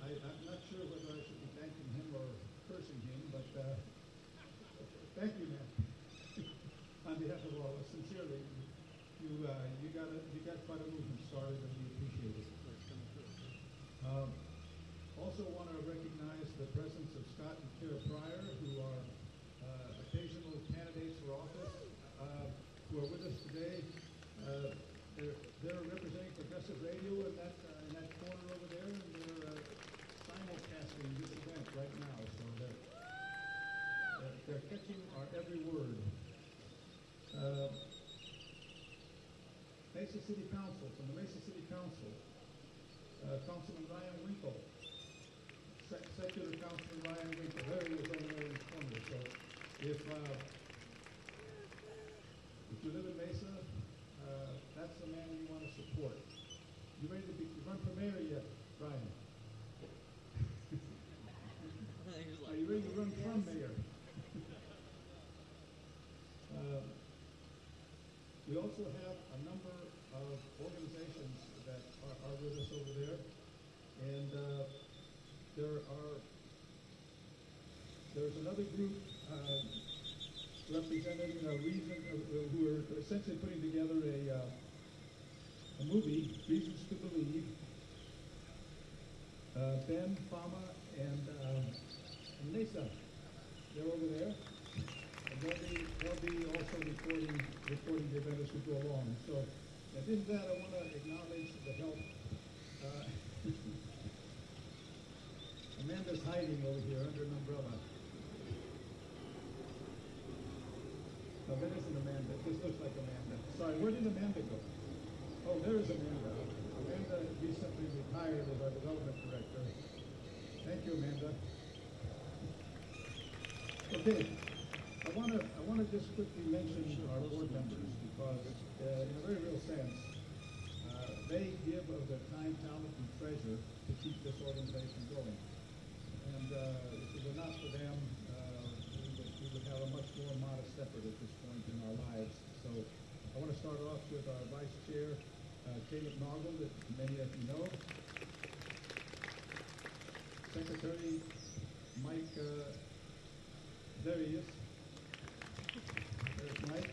I'm not sure whether I should be thanking him or cursing him, but thank you, man. On behalf of all of us, sincerely, you got quite a movement started, and we appreciate it. Also want to recognize the presence of Scott and Kara Pryor, who are occasional candidates for office, who are with us today. They're representing Progressive Radio in that corner over there, and they're simulcasting this event right now, so they're catching our every word. Mesa City Council, from the Mesa City Council, Councilman Ryan Winkle, Secular Councilman Ryan Winkle. There he is over there in the corner. So if you live in Mesa, that's the man you want to support. You ready to run for mayor yet, Ryan? Are you ready to run from mayor? We also have a number of organizations that are with us over there, and there's another group representing who are essentially putting together a movie, Reasons to Believe. Ben, Fama, and Mesa, they're over there. They'll be also recording the event as we go along. So, and in that, I want to acknowledge the help. Amanda's hiding over here under an umbrella. No, that isn't Amanda. This looks like Amanda. Sorry, where did Amanda go? Oh, there is Amanda. Amanda recently retired as our development director. Thank you, Amanda. Okay. I want to just quickly mention our board members because, in a very real sense, they give of their time, talent, and treasure to keep this organization going. And if it were not for them, we would have a much more modest effort at this point in our lives. So I want to start off with our vice chair, Caleb Noggle, that many of you know. Secretary Mike, there he is. There's Mike.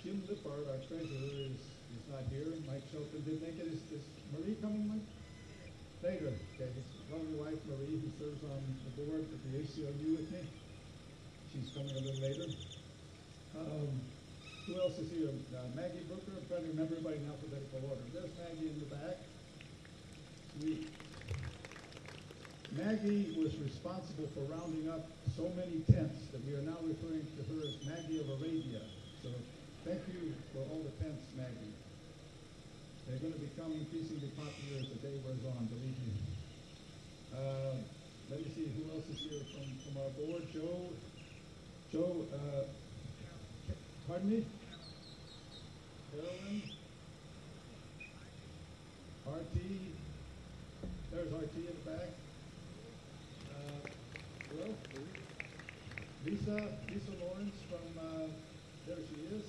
Jim Lippard, our treasurer, is not here. Mike Shelton did make it. Is Marie coming, Mike? Later. Okay. His lovely wife, Marie, who serves on the board at the ACLU with me. She's coming a little later. Who else is here? Maggie Booker. I'm trying to remember everybody in alphabetical order. There's Maggie in the back. Maggie was responsible for rounding up so many tents that we are now referring to her as Maggie of Arabia. So thank you for all the tents, Maggie. They're going to become increasingly popular as the day wears on, believe me. Let me see who else is here from our board. Joe, pardon me? Carolyn, RT, there's RT in the back. Hello? Lisa Lawrence from, there she is.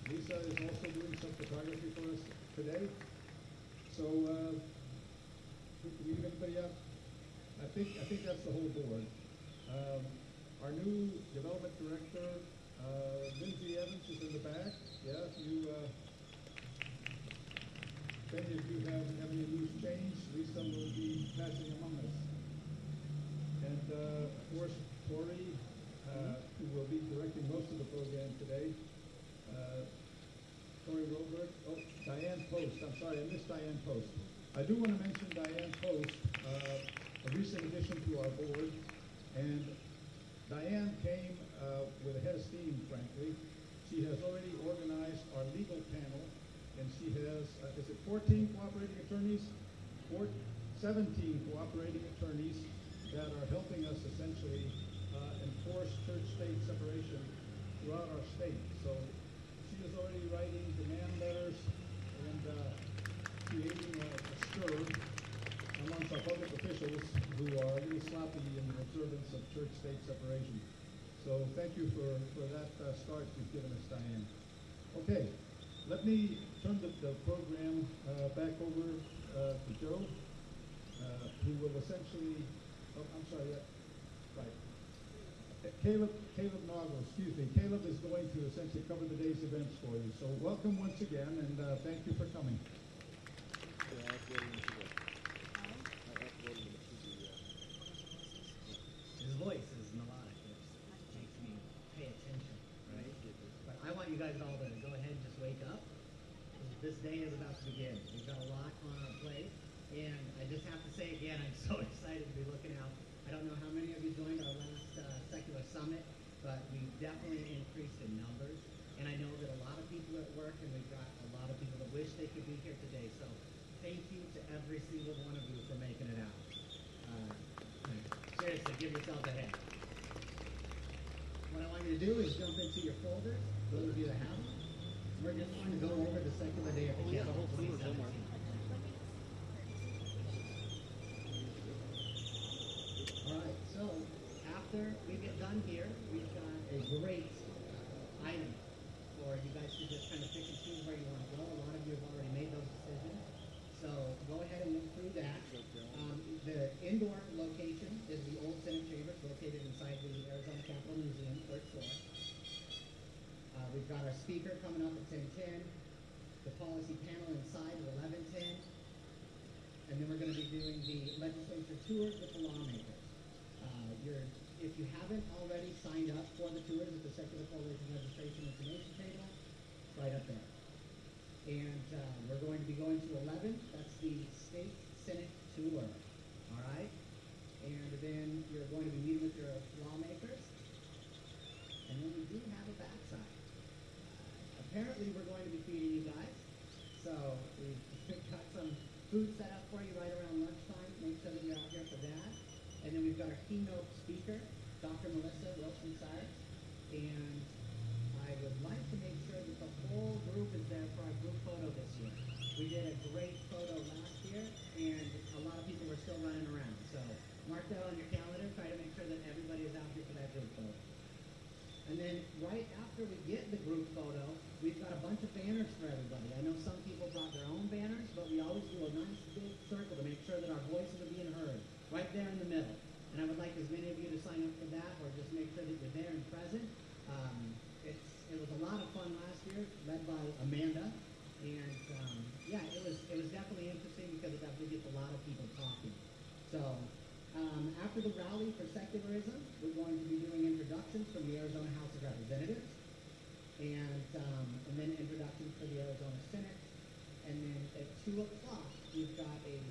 Lisa is also doing some photography for us today. So, do we have anybody else? I think that's the whole board. Our new development director, Lindsay Evans, is in the back. Yeah, if any of you have any loose change, Lisa will be passing among us. And of course, Tori, who will be directing most of the program today. Tori Robert. Oh, Diane Post. I'm sorry, I missed Diane Post. I do want to mention Diane Post, a recent addition to our board. And Diane came with a head of steam, frankly. She has already organized our legal panel, and she has, is it 14 cooperating attorneys? 17 cooperating attorneys that are helping us essentially enforce church-state separation throughout our state. So she is already writing demand letters and creating a stir amongst our public officials who are a little sloppy in the observance of church-state separation. So thank you for that start you've given us, Diane. Okay, let me turn the program back over to Joe. who will essentially, oh, I'm sorry, right. Caleb Noggle, excuse me. Caleb is going to essentially cover the day's events for you. So welcome once again, and thank you for coming. His voice is melodic, which makes me pay attention, right? But I want you guys all to go ahead and just wake up. This day is about to begin. We've got a lot on our plate, and I just have to say again, I'm so excited to be looking out. I don't know how many of you joined our last secular summit, but we've definitely increased in numbers. And I know that a lot of people at work, and we've got a lot of people that wish they could be here today. So thank you to every single one of you for making it out. Seriously, give yourselves a hand. What I want you to do is jump into your folders, those of you that have them. We're just going to go over the secular day of the calendar, 2017. All right, so after we get done here, we've got a great item for you guys to just kind of pick and choose where you want to go. A lot of you have already made those decisions. So go ahead and look through that. The indoor location is the old Senate Chambers located inside the Arizona Capitol Museum, third floor. We've got our speaker coming up at 10:10, the policy panel inside at 11:10, and then we're going to be doing the legislature tours with the lawmakers. If you haven't already signed up for the tours at the Secular Coalition Registration Information Table, it's right up there. And we're going to be going to 11. That's the state Senate tour. All right? And then you're going to be meeting with your lawmakers. And then we do have a backside. Apparently, we're going to be feeding you guys. So we've got some food set up for you right around lunchtime. Make sure that you're out here for that. And then we've got our keynote speaker, Dr. Melissa Wilson-Sires. And I would like to make sure that the whole group is there for our group photo this year. We did a great photo last year, and a lot of people were still running around. So mark that on your calendar. Try to make sure that everybody is out here for that group photo. And then right after we get the group photo, we've got a bunch of banners for everybody. I know some people brought their own banners, but we always do a nice big circle to make sure that our voices are being heard right there in the middle. And I would like as many of you to sign up for that, or just make sure that you're there and present. It was a lot of fun last year, led by Amanda, and yeah, it was definitely interesting because it got to get a lot of people talking. So after the rally for secularism, we're going to be doing introductions from the Arizona House of Representatives, and then introductions for the Arizona Senate, and then at 2 o'clock we've got a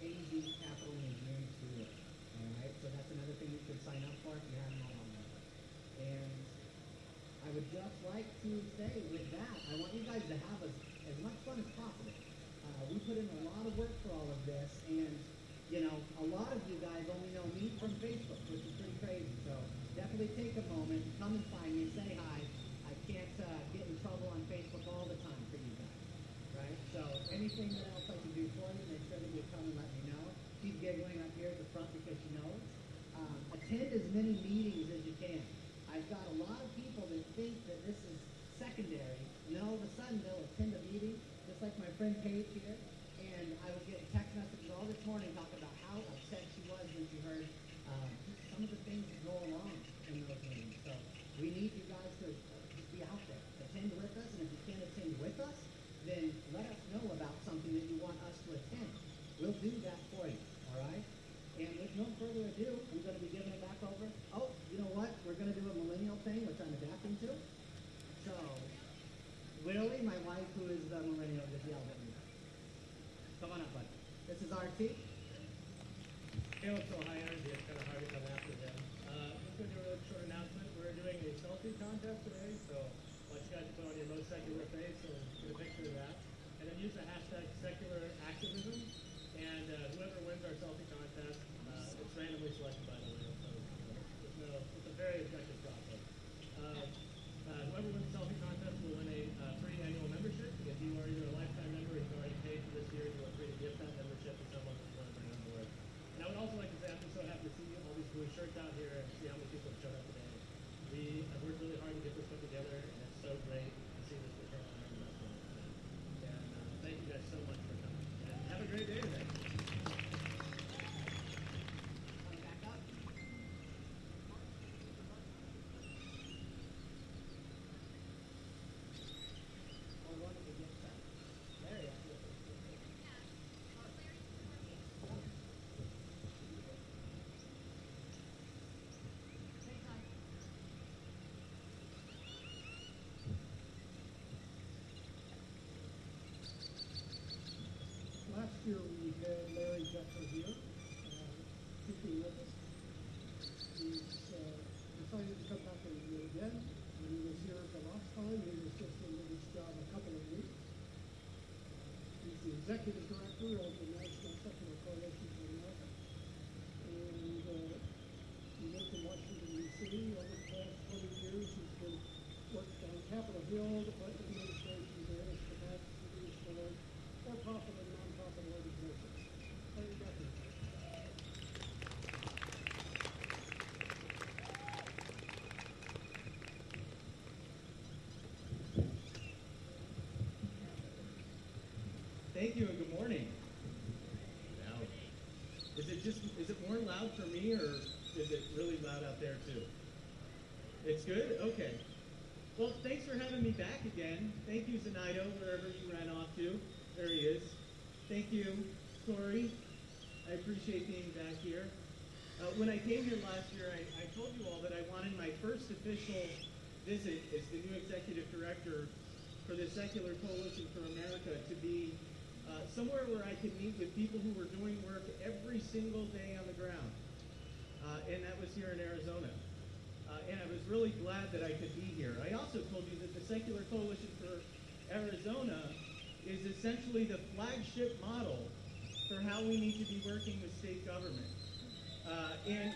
AZ Capitol Museum tour. All right, so that's another thing you should sign up for if you haven't already. And I would just like to say with that, I want you guys to have as much fun as possible. We put in a lot of work for all of this, and you know, a lot of you guys only know me from Facebook, which is pretty crazy. So definitely take a moment, come and find me, say hi. I can't get in trouble on Facebook all the time for you guys, right? So anything else I can do for you, make sure that you come and let me know. She's giggling up here at the front because she knows. Attend as many meetings as you can. I've got a lot of people that think that this is secondary, and then all of a sudden they'll attend a meeting, just like my friend Paige here, and I was getting text messages all this morning talking about how upset she was when she heard some of the things that go along in those meetings. So we need you guys to just be out there, attend with us, and if you can't attend with us, then let us know about something that you want us to attend. We'll do that for you, all right? And with no further ado, I'm going to be giving it back over. Oh, you know what? We're going to do a millennial thing, which I'm adapting to. So, Willie, my wife, who is the millennial, just yelled at me. Come on up, bud. This is RT. Caleb so high energy, it's kind of hard to come after them. Just going to do a really short announcement. We're doing a selfie contest today, so I want you guys to put on your most secular face and get a picture of that. And then use the hashtag secular activism. And whoever wins our selfie contest, it's randomly selected, by the way. So it's a very objective process. Whoever wins the selfie contest will win a free annual membership. If you are either a lifetime member or you've already paid for this year, you are free to gift that membership to someone who's going to bring on board. And I would also like to say, I'm so happy to see all these blue shirts out here and see how many people have showed up today. We have worked really hard to get this put together, and it's so great to see this return on our investment. And thank you guys so much for coming. And have a great day today. year we had Larry Decker here, speaking with us. He's decided to come back and do it again. When he was here the last time, he was just into this job a couple of weeks. He's the executive director of the National Secular Coalition for America. And he lives in Washington, D.C. Over the past 20 years, he's been worked on Capitol Hill, the Clinton administration, various capacities for for-profit and non-profit organizations. Larry Decker. Thank you and good morning. Loud. Is it more loud for me or is it really loud out there too? It's good? Okay. Well, thanks for having me back again. Thank you, Zenaido, wherever you ran off to. There he is. Thank you, Tori. I appreciate being back here. When I came here last year, I told you all that I wanted my first official visit as the new executive director for the Secular Coalition for America to be somewhere where I could meet with people who were doing work every single day on the ground. And that was here in Arizona. And I was really glad that I could be here. I also told you that the Secular Coalition for Arizona is essentially the flagship model for how we need to be working with state government. And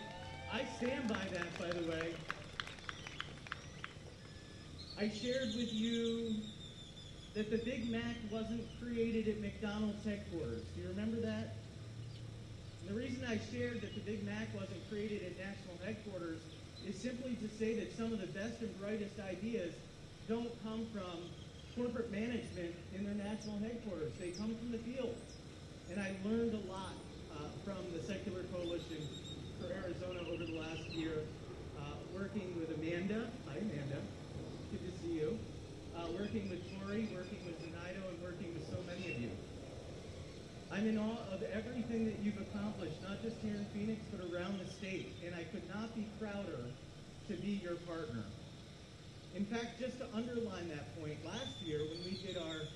I stand by that, by the way. I shared with you that the Big Mac wasn't created at McDonald's headquarters. Do you remember that? And the reason I shared that the Big Mac wasn't created at national headquarters is simply to say that some of the best and brightest ideas don't come from corporate management in their national headquarters. They come from the field. And I learned a lot from the Secular Coalition for Arizona over the last year, working with Amanda. Hi, Amanda. Good to see you. Working with Tori, working with Zenaido, and working with so many of you. I'm in awe of everything that you've accomplished, not just here in Phoenix, but around the state. And I could not be prouder to be your partner. In fact, just to underline that point, last year when we did our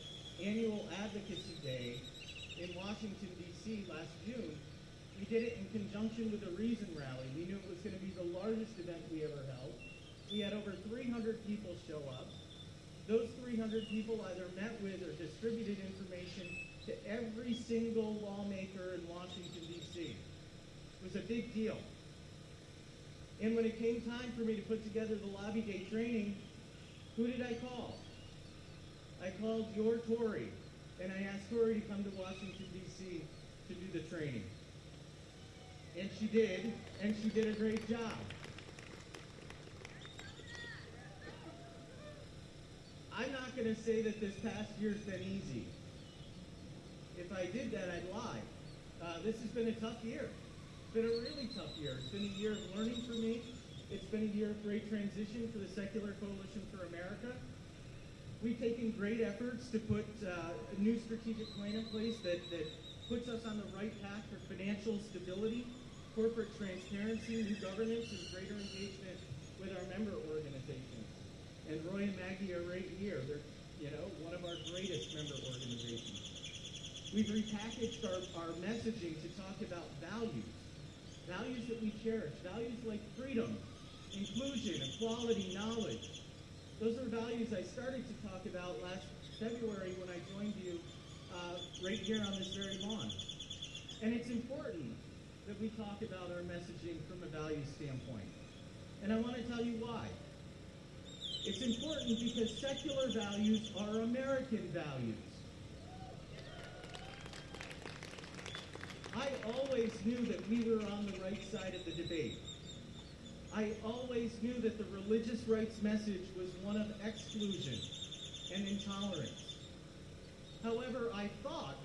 annual Advocacy Day in Washington, D.C. last June, we did it in conjunction with a Reason Rally. We knew it was going to be the largest event we ever held. We had over 300 people show up. Those 300 people either met with or distributed information to every single lawmaker in Washington, D.C. It was a big deal. And when it came time for me to put together the Lobby Day training, who did I call? I called your Tori, and I asked Tori to come to Washington, D.C. to do the training. And she did a great job. I'm not going to say that this past year's been easy. If I did that, I'd lie. This has been a tough year. It's been a really tough year. It's been a year of learning for me. It's been a year of great transition for the Secular Coalition for America. We've taken great efforts to put a new strategic plan in place that puts us on the right path for financial stability, corporate transparency, new governance, and greater engagement with our member organizations. And Roy and Maggie are right here. They're, one of our greatest member organizations. We've repackaged our messaging to talk about values that we cherish, values like freedom, inclusion, equality, knowledge. Those are values I started to talk about last February when I joined you right here on this very lawn. And it's important that we talk about our messaging from a values standpoint. And I want to tell you why. It's important because secular values are American values. I always knew that we were on the right side of the debate. I always knew that the religious rights message was one of exclusion and intolerance. However, I thought